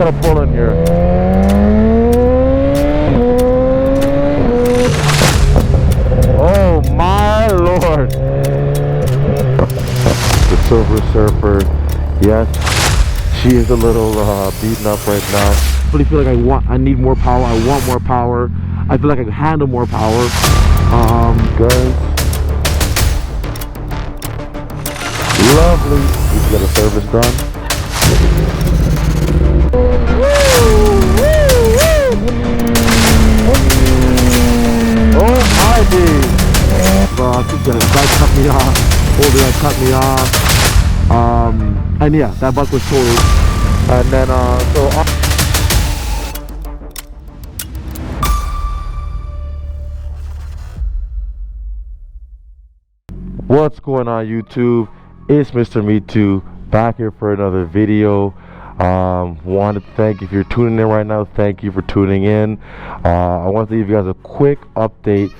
gotta pull in here. Oh my lord. The Silver Surfer, yes, she is a little beaten up right now. I really feel like I need more power. I want more power. I feel like I can handle more power. Guys, lovely. We can get a service done. Oh my dude. I think that guy cut me off. Older guy cut me off. And yeah, that bike was totaled. And then what's going on YouTube? It's Mr. Me Too back here for another video. Wanted to thank you if you're tuning in right now. Thank you for tuning in. I want to give you guys a quick update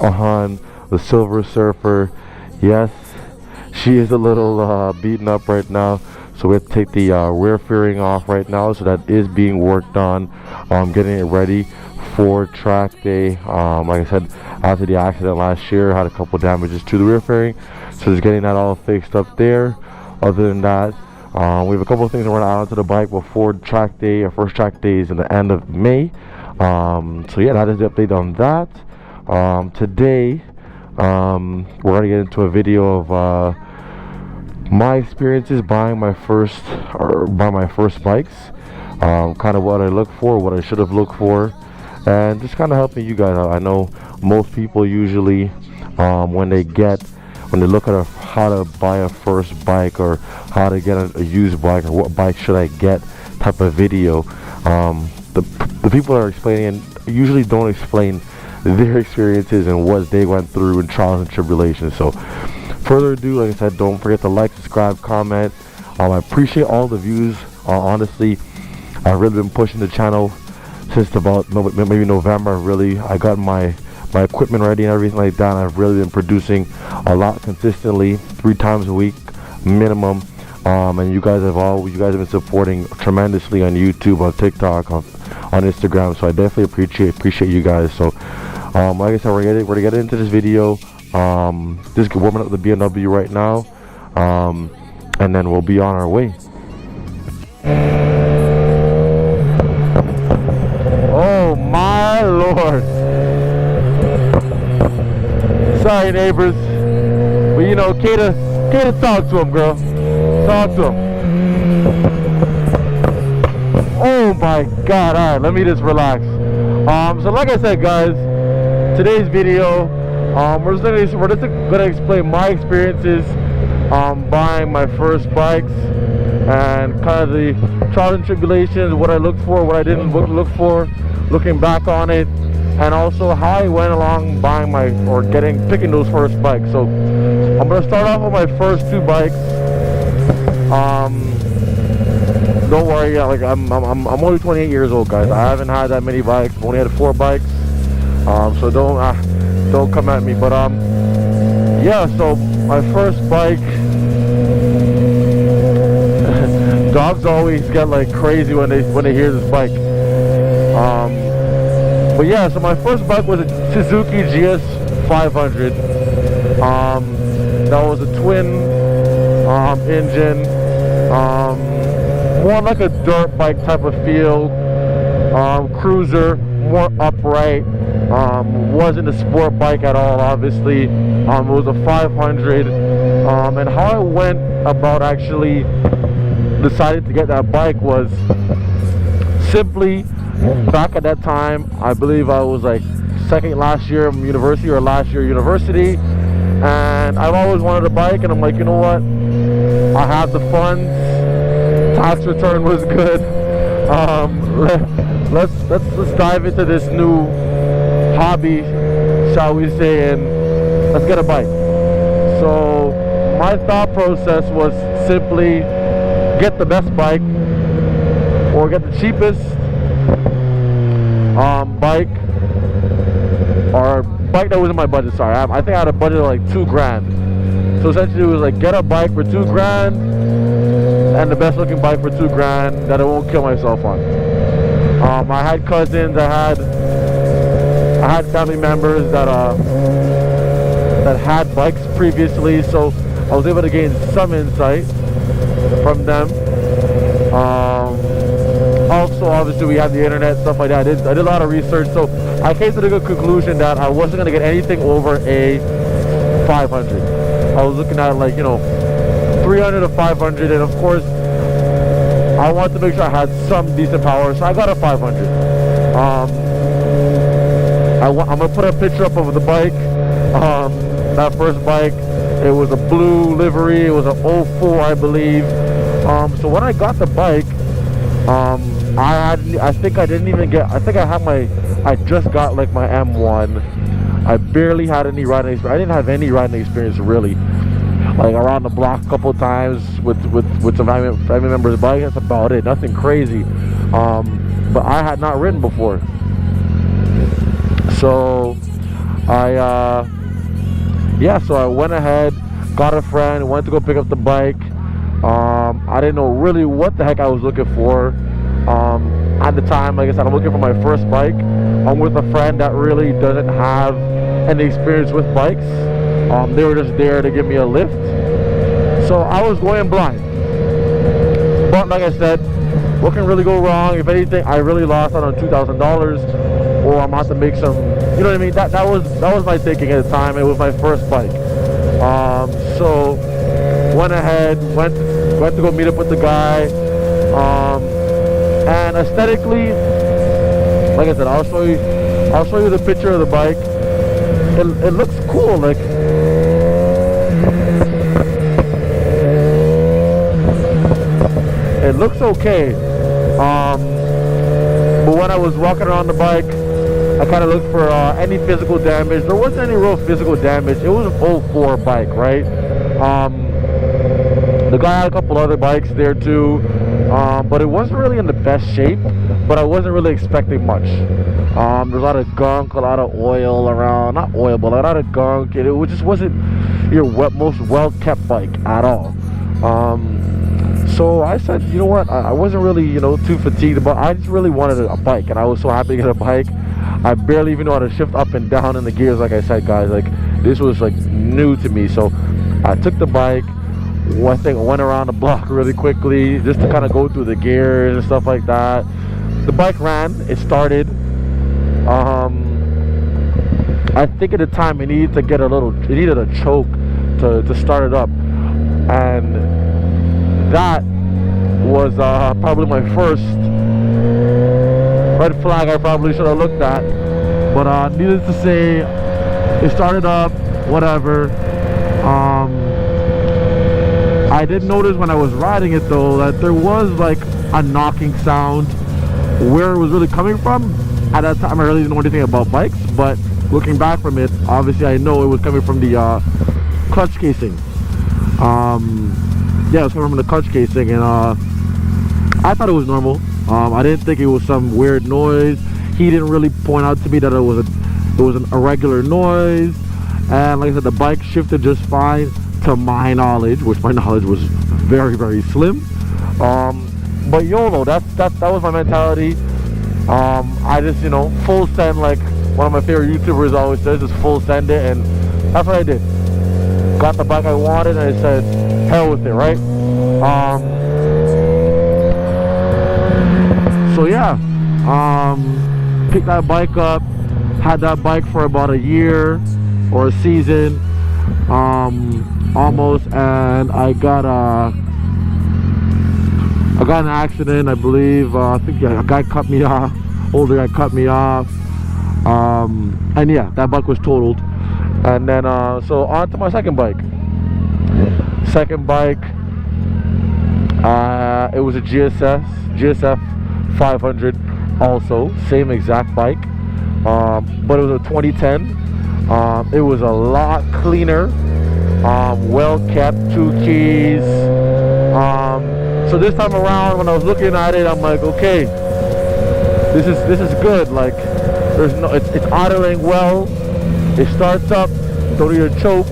on the Silver Surfer. Yes, she is a little beaten up right now, so we have to take the rear fairing off right now. So that is being worked on. Getting it ready for track day. Like I said, after the accident last year, I had a couple damages to the rear fairing, so just getting that all fixed up there. Other than that, we have a couple of things that we're gonna add onto the bike before track day. Our first track day is in the end of May. So yeah, that is the update on that. Today, we're gonna get into a video of my experiences buying my first bikes. Kind of what I look for, what I should have looked for, and just kind of helping you guys out. I know most people usually when they look at how to buy a first bike or how to get a used bike or what bike should I get type of video, the people that are explaining usually don't explain their experiences and what they went through and trials and tribulations. So further ado, like I said, don't forget to like, subscribe, comment. I appreciate all the views. Honestly, I've really been pushing the channel since about maybe November. Really, I got my equipment ready and everything like that. And I've really been producing a lot consistently, 3 times a week minimum. And you guys have been supporting tremendously on YouTube, on TikTok, on Instagram. So I definitely appreciate you guys. So like I said, we're gonna get into this video. Just warming up the BMW right now, and then we'll be on our way. Oh my lord. Sorry neighbors, but you know, Kata talk to him, girl. Talk to him. Oh my god. Alright, let me just relax. So like I said, guys, today's video, we're just gonna explain my experiences buying my first bikes and kind of the trials and tribulations, what I looked for, what I didn't look for, looking back on it, and also how I went along buying picking those first bikes. So I'm gonna start off with my first 2 bikes. Don't worry, like I'm only 28 years old, guys. I haven't had that many bikes. I've only had 4 bikes. So don't come at me. But yeah. So my first bike. Dogs always get like crazy when they hear this bike. But yeah, so my first bike was a Suzuki GS500. That was a twin engine, more like a dirt bike type of feel, cruiser, more upright. Wasn't a sport bike at all, obviously. It was a 500. And how I went about actually decided to get that bike was simply, back at that time, I believe I was like second last year of university or last year university, and I've always wanted a bike, and I'm like, you know what, I have the funds, tax return was good, let's dive into this new hobby, shall we say, and let's get a bike. So my thought process was simply get the best bike or get the cheapest bike, or bike that was in my budget. Sorry, I think I had a budget of like $2 grand. So essentially it was like get a bike for $2 grand and the best looking bike for $2,000 that I won't kill myself on. I had cousins, I had family members that had bikes previously, so I was able to gain some insight from them. Also, obviously, we had the internet, stuff like that. I did a lot of research, so I came to the good conclusion that I wasn't going to get anything over a 500. I was looking at, like, you know, 300 to 500, and of course, I wanted to make sure I had some decent power, so I got a 500. I'm going to put a picture up of the bike. That first bike, it was a blue livery. It was an 04, I believe. So when I got the bike, I think I just got like my M1. I barely had any riding experience. I didn't have any riding experience really. Like around the block a couple times with some family members' bike. That's about it. Nothing crazy. But I had not ridden before. So so I went ahead, got a friend, went to go pick up the bike. I didn't know really what the heck I was looking for. At the time, like I said, I'm looking for my first bike. I'm with a friend that really doesn't have any experience with bikes. They were just there to give me a lift. So I was going blind. But like I said, what can really go wrong? If anything, I really lost out on $2,000, or I'm about to make some, you know what I mean? That was my thinking at the time. It was my first bike. So went ahead, went to go meet up with the guy. And aesthetically, like I said, I'll show you the picture of the bike. It looks cool, like it looks okay. But when I was walking around the bike, I kind of looked for any physical damage. There wasn't any real physical damage. It was an 04 bike, right? The guy had a couple other bikes there too, but it wasn't really in the best shape. But I wasn't really expecting much. There's a lot of gunk, a lot of oil around, not oil, but a lot of gunk. It just wasn't your most well-kept bike at all. So I said, you know what? I wasn't really, you know, too fatigued, but I just really wanted a bike, and I was so happy to get a bike. I barely even know how to shift up and down in the gears, like I said, guys. Like, this was like new to me. So I took the bike. One thing, I went around the block really quickly just to kind of go through the gears and stuff like that. The bike ran, it started. I think at the time it needed a choke to start it up, and that was probably my first red flag I probably should have looked at. But needless to say, it started up, whatever. I did notice when I was riding it though that there was like a knocking sound. Where it was really coming from, at that time I really didn't know anything about bikes, but looking back from it, obviously I know it was coming from the clutch casing. Yeah, it was coming from the clutch casing, and I thought it was normal. I didn't think it was some weird noise. He didn't really point out to me that it was an irregular noise, and like I said, the bike shifted just fine to my knowledge, which my knowledge was very, very slim. But YOLO, that was my mentality. I just, you know, full send, like one of my favorite YouTubers always says, just full send it, and that's what I did. Got the bike I wanted, and I said, hell with it, right? So yeah, picked that bike up, had that bike for about a year or a season, almost, and I got in an accident, I believe. I think a guy cut me off, older guy cut me off, and yeah, that bike was totaled. And then so on to my second bike. It was a GSF 500, also same exact bike, but it was a 2010. It was a lot cleaner, well kept, 2 keys. So this time around, when I was looking at it, I'm like, okay, this is good. Like, it's idling well. It starts up. Don't need a choke.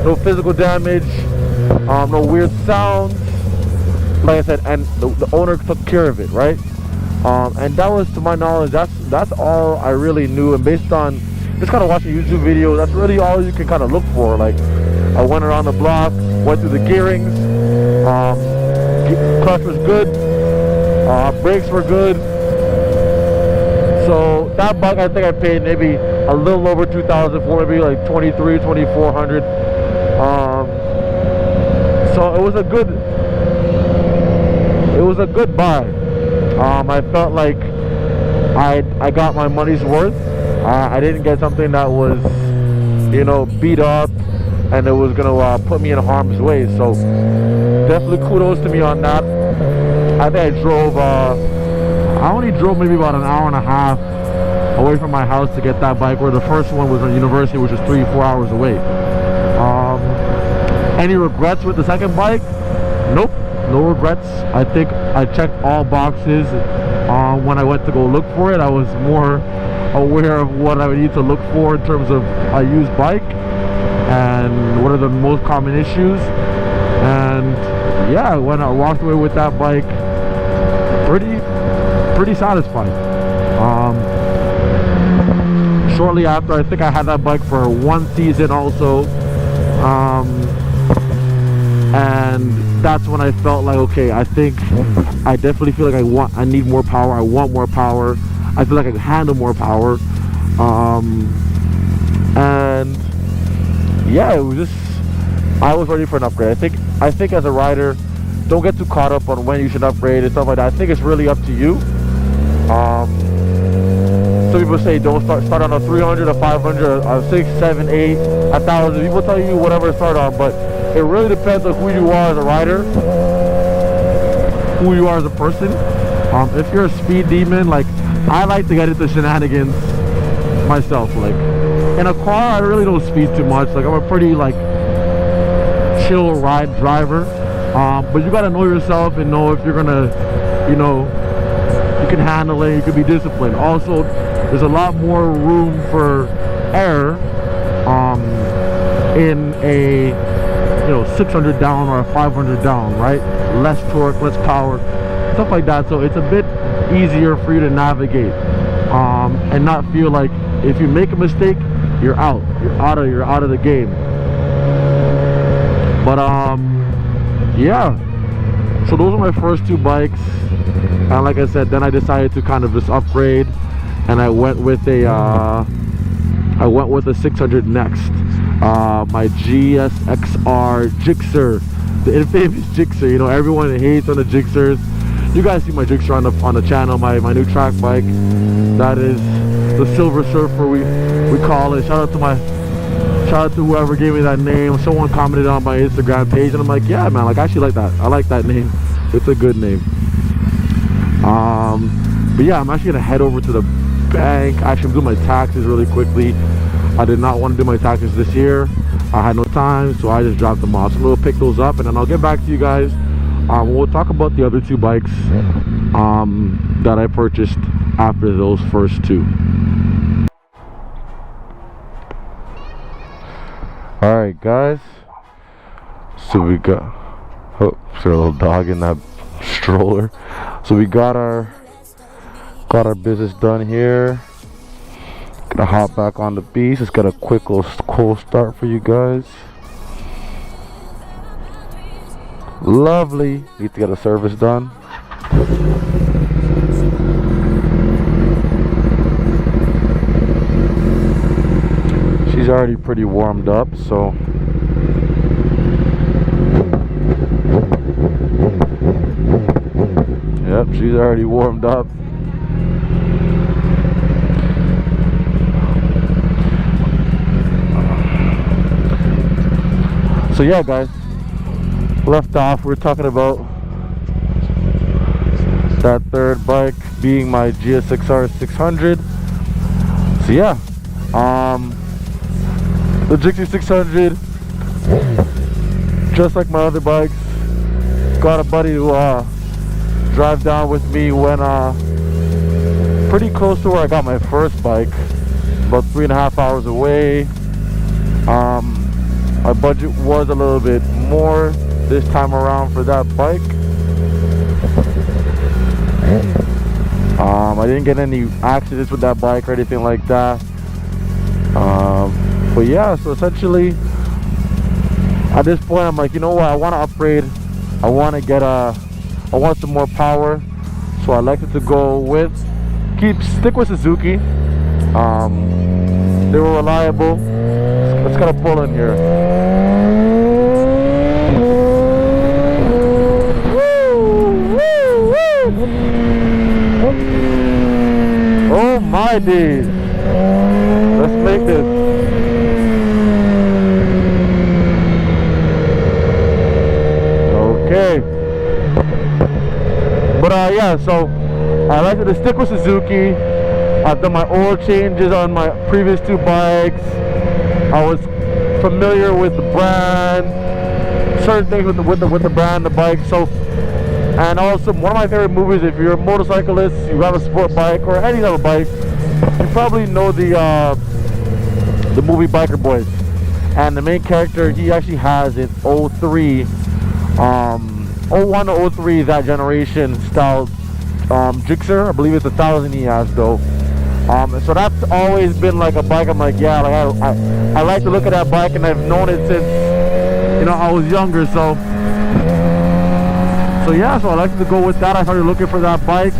No physical damage. No weird sounds. like I said, and the owner took care of it, right? And that was, to my knowledge, that's all I really knew. And based on just kind of watching YouTube videos, that's really all you can kind of look for. Like, I went around the block, went through the gearings, clutch was good, brakes were good. So that bike, I think I paid maybe a little over $2,000 for, maybe like $2,400. So it was a good buy. I felt like I got my money's worth. I didn't get something that was, you know, beat up and it was gonna put me in harm's way. So definitely kudos to me on that. I think I drove I only drove maybe about an hour and a half away from my house to get that bike, where the first one was on University, which was 3-4 hours away. Any regrets with the second bike? Nope, no regrets. I think I checked all boxes. When I went to go look for it, I was more aware of what I would need to look for in terms of a used bike and what are the most common issues. And yeah, when I walked away with that bike, pretty satisfied. Shortly after, I think I had that bike for 1 season also, and that's when I felt like, okay, I think I definitely feel like I need more power. I want more power. I feel like I can handle more power. And yeah, it was just, I was ready for an upgrade. I think as a rider, don't get too caught up on when you should upgrade and stuff like that. I think it's really up to you. Some people say don't start on a 300, a 500, a 6, 7, 8, 1,000. People tell you whatever to start on, but it really depends on who you are as a rider, who you are as a person. If you're a speed demon, like, I like to get into shenanigans myself. Like, in a car, I really don't speed too much. Like, I'm a pretty, like, chill ride driver. But you gotta know yourself and know if you're gonna, you know, you can handle it, you can be disciplined. Also, there's a lot more room for error in a, you know, 600 down or a 500 down, right? Less torque, less power, stuff like that. So it's a bit easier for you to navigate and not feel like if you make a mistake, you're out of the game. But yeah, so those are my first 2 bikes, and like I said, then I decided to kind of just upgrade, and I went with a 600 next, my GSXR Gixxer, the infamous Gixxer. You know, everyone hates on the Gixxers. You guys see my Gixxer on the channel, my new track bike. That is the Silver Surfer, we call it. Shout out to whoever gave me that name. Someone commented on my Instagram page, and I'm like, yeah, man, like, I actually like that. I like that name. It's a good name. But yeah, I'm actually gonna head over to the bank. Actually, I'm doing my taxes really quickly. I did not want to do my taxes this year. I had no time, so I just dropped them off. So we'll pick those up, and then I'll get back to you guys. We'll talk about the other 2 bikes that I purchased after those first 2. Alright guys, so we got, oh, there's a little dog in that stroller. So we got our business done here. Gonna hop back on the beast. Let's get a quick little cold start for you guys. Lovely. Need to get a service done. She's already pretty warmed up, so yep, she's already warmed up. So yeah, guys, left off, we were talking about that third bike being my GSXR 600. So yeah, the GSX600, just like my other bikes, got a buddy who drive down with me when pretty close to where I got my first bike, about 3.5 hours away. My budget was a little bit more this time around for that bike, I didn't get any accidents with that bike or anything like that. But yeah, so essentially at this point I'm like, you know what, I want to upgrade. I want to get I want some more power, so I elected to go with stick with Suzuki. They were reliable. Let's kind of pull in here. Oh my days. Let's make this. Okay. But yeah, so I like to stick with Suzuki. I've done my oil changes on my previous two bikes. I was familiar with the brand, certain things with the brand, the bike. So, and also one of my favorite movies, if you're a motorcyclist, you have a sport bike or any type of bike, you probably know the movie Biker Boys. And the main character, he actually has an 03, 01 to 03, that generation style Gixxer. I believe it's 1000 he has though. So that's always been like a bike. I'm like, yeah, like I like to look at that bike, and I've known it since, you know, I was younger. So yeah, so I like to go with that. I started looking for that bike,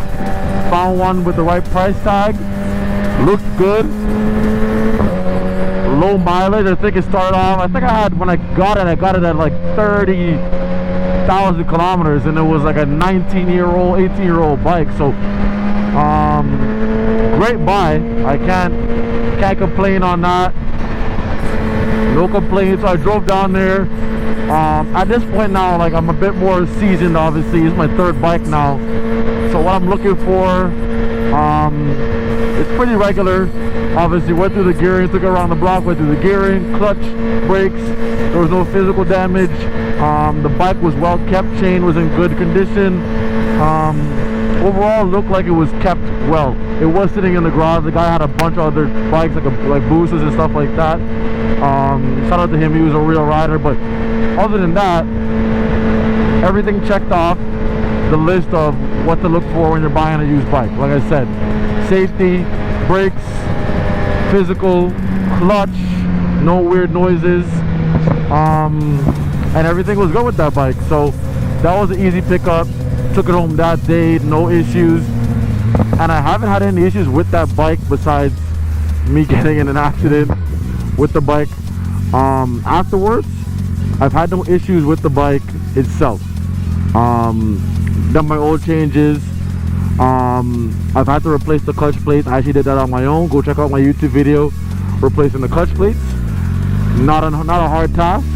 found one with the right price tag, looked good, low mileage. I think it started off, I think I had, when I got it at like 30,000 kilometers, and it was like a 19-year-old, 18-year-old bike. So great buy. I can't complain on that. No complaints. So I drove down there. At this point now, like, I'm a bit more seasoned. Obviously, it's my third bike now. So what I'm looking for, it's pretty regular. Obviously, went through the gearing, took it around the block, went through the gearing, clutch, brakes. There was no physical damage. The bike was well kept. Chain was in good condition. Overall, it looked like it was kept well. It was sitting in the garage. The guy had a bunch of other bikes, like boosters and stuff like that. Shout out to him, he was a real rider. But other than that, everything checked off the list of what to look for when you're buying a used bike. Like I said, safety, brakes, physical, clutch, no weird noises, and everything was good with that bike. So that was an easy pickup. Took it home that day, no issues, and I haven't had any issues with that bike besides me getting in an accident with the bike. Afterwards, I've had no issues with the bike itself. Done my oil changes. I've had to replace the clutch plates. I actually did that on my own. Go check out my YouTube video replacing the clutch plates. Not a hard task,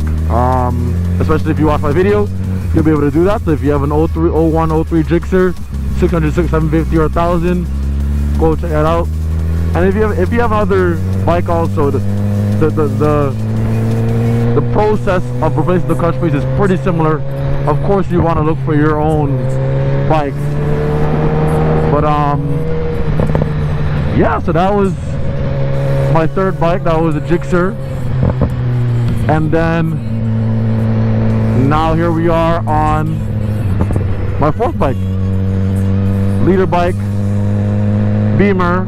especially if you watch my video. You'll be able to do that. So if you have an 01, 03 Gixxer, 600, 750 or 1000, go check that out. And if you have another bike also, the process of replacing the clutch plates is pretty similar. Of course, you want to look for your own bike. But yeah, so that was my third bike. That was a Gixxer. And then now here we are on my fourth bike, leader bike, Beamer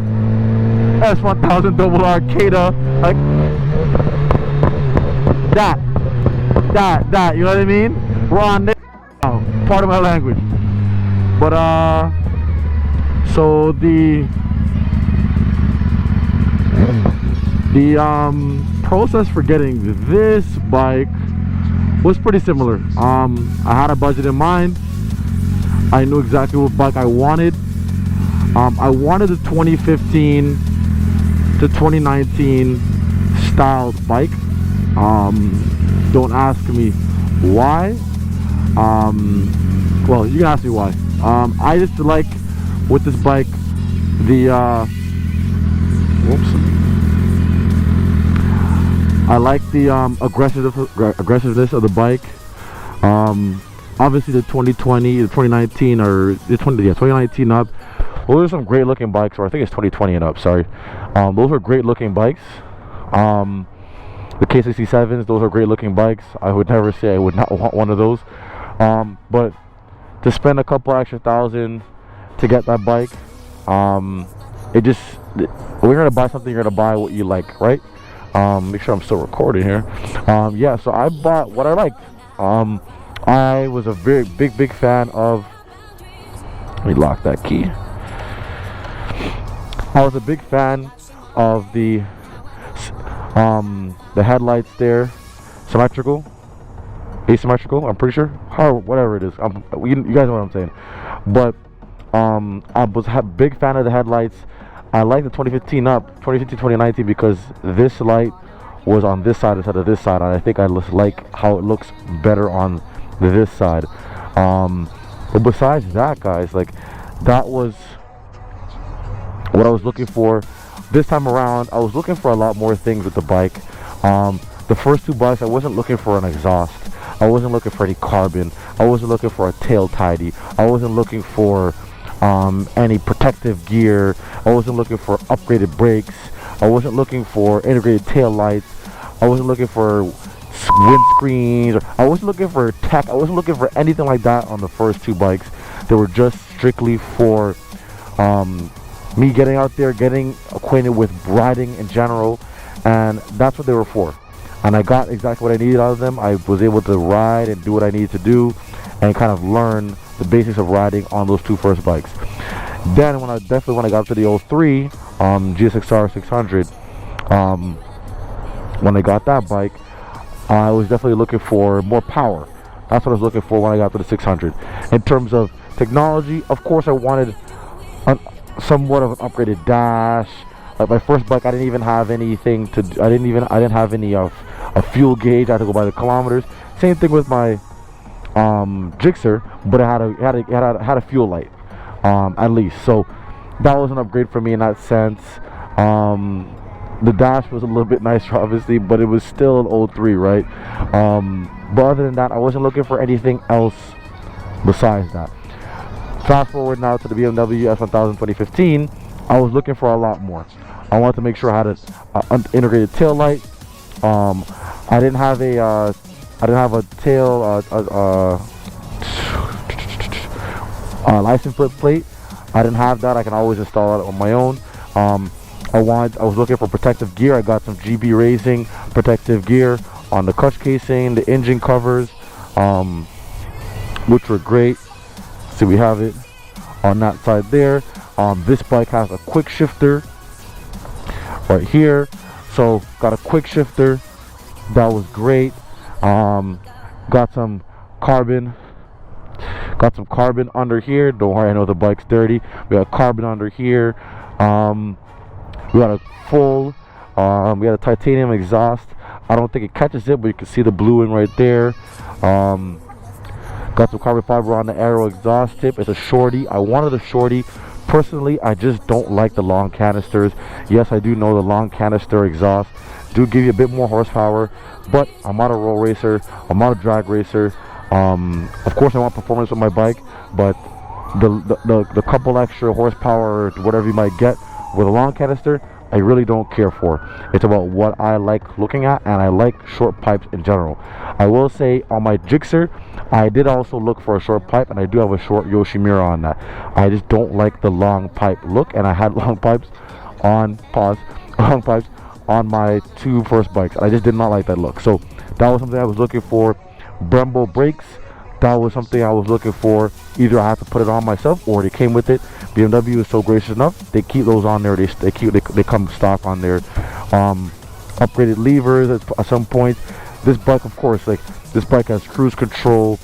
S1000rr Kata, like that, you know what I mean? We're on this now, part of my language. But so the process for getting this bike was pretty similar. I had a budget in mind. I knew exactly what bike I wanted. I wanted a 2015 to 2019 styled bike. Don't ask me why. Well, you can ask me why. I just like with this bike the I like the aggressiveness of the bike. Obviously the 2020, the 2019, or the 2019 up. Well, those are some great looking bikes, or I think it's 2020 and up, sorry. Those are great looking bikes. The K67s, those are great looking bikes. I would never say I would not want one of those. But to spend a couple extra thousand to get that bike. It just, when you're gonna buy something, you're gonna buy what you like, right? Make sure I'm still recording here. Yeah, so I bought what I liked. I was a very big fan of, let me lock that key. I was a big fan of the headlights there, symmetrical, asymmetrical, I'm pretty sure, or whatever it is. You guys know what I'm saying. But I was a big fan of the headlights. I like the 2019 because this light was on this side instead of this side, and I think I like how it looks better on this side. But besides that, guys, like, that was what I was looking for. This time around, I was looking for a lot more things with the bike. The first two bikes, I wasn't looking for an exhaust. I wasn't looking for any carbon. I wasn't looking for a tail tidy. I wasn't looking for any protective gear. I wasn't looking for upgraded brakes. I wasn't looking for integrated tail lights. I wasn't looking for windscreens. I wasn't looking for tech. I wasn't looking for anything like that on the first two bikes. They were just strictly for me getting out there, getting acquainted with riding in general, and that's what they were for. And I got exactly what I needed out of them. I was able to ride and do what I needed to do and kind of learn the basics of riding on those two first bikes. Then when I got up to the 03 GSXR 600, when I got that bike, I was definitely looking for more power. That's what I was looking for when I got to the 600. In terms of technology, of course, I wanted somewhat of an upgraded dash. Like my first bike, I didn't even have anything to. I didn't have any a fuel gauge. I had to go by the kilometers. Same thing with my Gixxer, but it had a fuel light at least. So that was an upgrade for me in that sense. The dash was a little bit nicer, obviously, but it was still an 03, right? But other than that, I wasn't looking for anything else besides that. Fast forward now to the BMW S1000 2015, I was looking for a lot more. I wanted to make sure I had an integrated tail light. I didn't have a tail license plate. I didn't have that. I can always install it on my own. I was looking for protective gear. I got some GB Racing protective gear on the clutch casing, the engine covers, which were great. So we have it on that side there. This bike has a quick shifter right here, so got a quick shifter. That was great. Got some carbon under here. Don't worry, I know the bike's dirty. We got carbon under here. We got a full we got a titanium exhaust. I don't think it catches it, but you can see the bluing right there. Got some carbon fiber on the aero exhaust tip. It's a shorty. I wanted a shorty. Personally, I just don't like the long canisters. Yes, I do know the long canister exhaust do give you a bit more horsepower, but I'm not a roll racer. I'm not a drag racer. Of course, I want performance with my bike, but the couple extra horsepower or whatever you might get with a long canister, I really don't care for. It's about what I like looking at, and I like short pipes in general. I will say on my Gixxer, I did also look for a short pipe, and I do have a short Yoshimura on that. I just don't like the long pipe look, and I had long pipes on my two first bikes. I just did not like that look. So that was something I was looking for. Brembo brakes, that was something I was looking for. Either I have to put it on myself or they came with it. BMW is so gracious enough, they keep those on there. They come stock on there. Upgraded levers at some point. This bike, of course, like this bike has cruise control,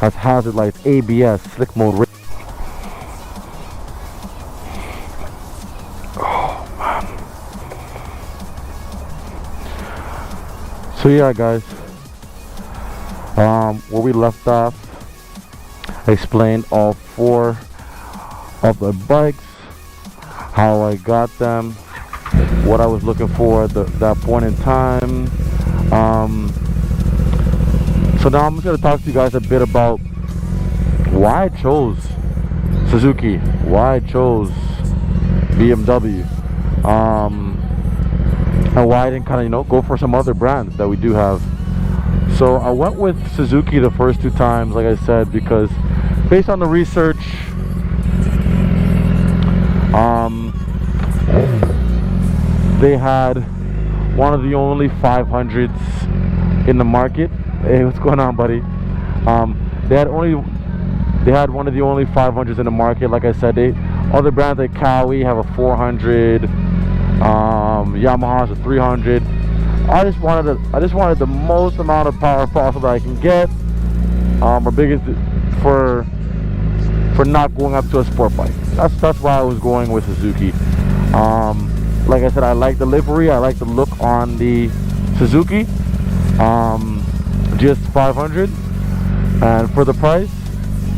has hazard lights, ABS, slick mode. Oh man. So yeah, guys. Where we left off, I explained all four of the bikes, how I got them, what I was looking for at that point in time. So now I'm just going to talk to you guys a bit about why I chose Suzuki, why I chose BMW, and why I didn't kind of, go for some other brands that we do have. So I went with Suzuki the first two times, like I said, because based on the research, they had one of the only 500s in the market. Hey, what's going on, buddy? They had one of the only 500s in the market. Like I said, other brands like Kawi have a 400, Yamaha's a 300. I just wanted the most amount of power possible that I can get. My biggest for not going up to a sport bike. That's why I was going with Suzuki. Like I said, I like the livery, I like the look on the Suzuki GS500, and for the price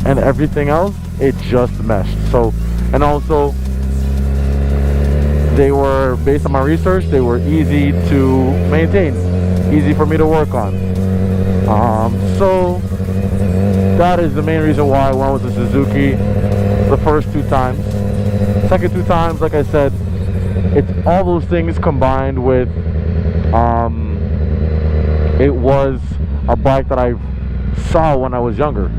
and everything else, it just meshed. So, and also they were, based on my research, they were easy to maintain, easy for me to work on. So that is the main reason why I went with the Suzuki the first 2 times. Second 2 times, like I said, it's all those things combined with it was a bike that I saw when I was younger.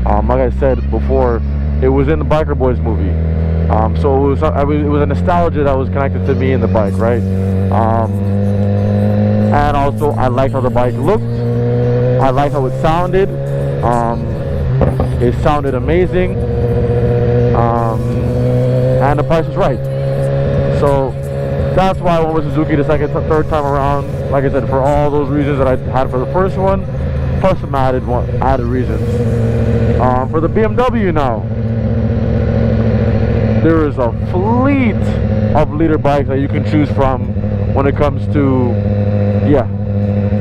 Like I said before, it was in the Biker Boys movie. So it was a nostalgia that was connected to me in the bike, right? And also I liked how the bike looked. I liked how it sounded. It sounded amazing. And the price was right. So that's why I went with Suzuki the third time around. Like I said, for all those reasons that I had for the first one, plus some added reasons. For the BMW now, there is a fleet of leader bikes that you can choose from when it comes to,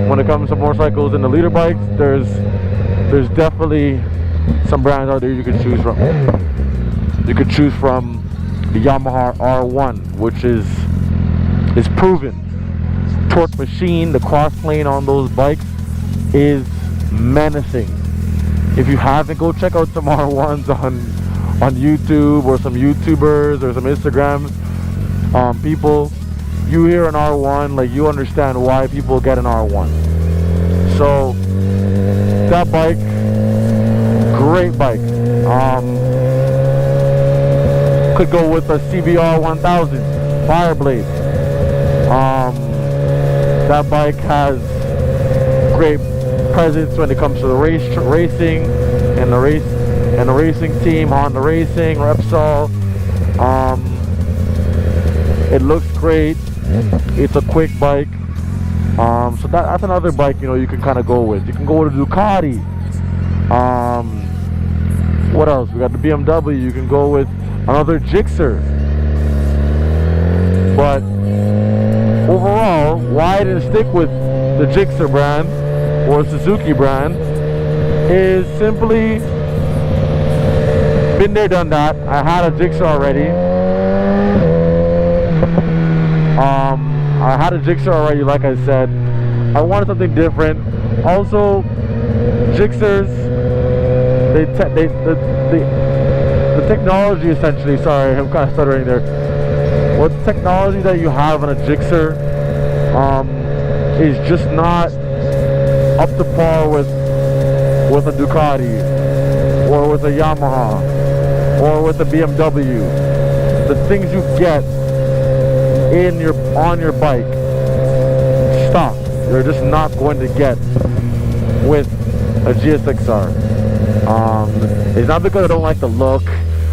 when it comes to motorcycles and the leader bikes. There's definitely some brands out there you can choose from. You could choose from the Yamaha R1, which is proven. Torque machine, the cross plane on those bikes is menacing. If you haven't, go check out some R1s on YouTube, or some YouTubers, or some Instagrams. People, you hear an R1, like, you understand why people get an R1. So that bike, great bike. Could go with a CBR 1000 Fireblade. That bike has great presence when it comes to the racing and the racing team, Honda Racing, Repsol. It looks great. It's a quick bike. So that's another bike, you can kind of go with. You can go with a Ducati. What else? We got the BMW. You can go with another Gixxer. But overall, why I didn't stick with the Gixxer brand or Suzuki brand is simply, been there, done that. I had a Gixxer already. Like I said. I wanted something different. Also, Gixxers, the technology, essentially, sorry, I'm kind of stuttering there. Well, the technology that you have on a Gixxer is just not up to par with a Ducati, or with a Yamaha, or with a BMW. The things you get on your bike, stock, you're just not going to get with a GSXR. It's not because I don't like the look.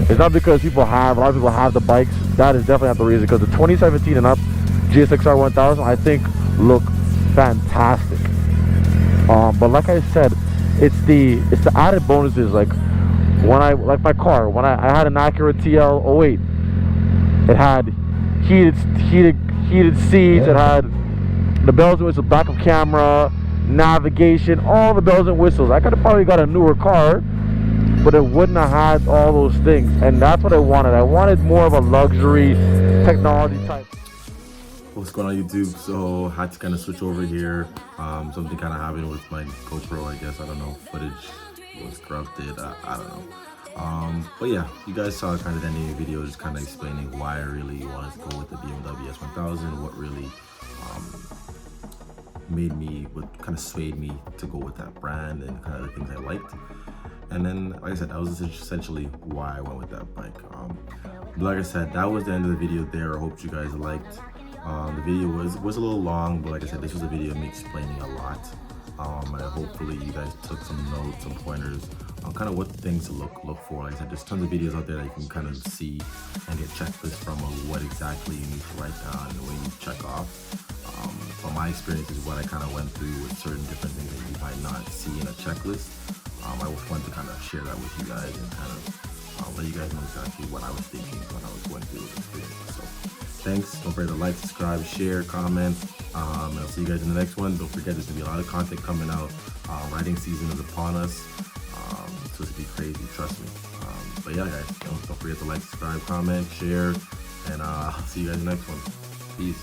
It's not because a lot of people have the bikes. That is definitely not the reason. Because the 2017 and up GSXR 1000, I think, look fantastic. But like I said, it's the added bonuses. Like my car, when I had an Acura TL 08, it had heated seats. It had the bells and whistles, backup camera, navigation, all the bells and whistles. I could have probably got a newer car, but it wouldn't have had all those things, and that's what I wanted. I wanted more of a luxury technology type. What's going on, YouTube? So I had to kind of switch over here. Something kind of happened with my GoPro, I guess. I don't know, footage was corrupted. I don't know. But yeah, you guys saw kind of the ending of the video, just kind of explaining why I really wanted to go with the BMW S1000, what really what kind of swayed me to go with that brand, and kind of the things I liked. And then, like I said, that was essentially why I went with that bike. But like I said, that was the end of the video there. I hope you guys liked. The video was a little long, but like I said, this was a video of me explaining a lot. And hopefully you guys took some notes, some pointers on kind of what things to look for. Like I said, there's tons of videos out there that you can kind of see and get checklists from what exactly you need to write down and what you need to check off. But my experience is what I kind of went through with certain different things that you might not see in a checklist. I was wanted to kind of share that with you guys and kind of let you guys know exactly what I was thinking when I was going through this experience. So thanks. Don't forget to like, subscribe, share, comment. And I'll see you guys in the next one. Don't forget, there's gonna be a lot of content coming out. Riding season is upon us. It's supposed to be crazy, trust me. But yeah, guys, don't forget to like, subscribe, comment, share, and I'll see you guys in the next one. Peace.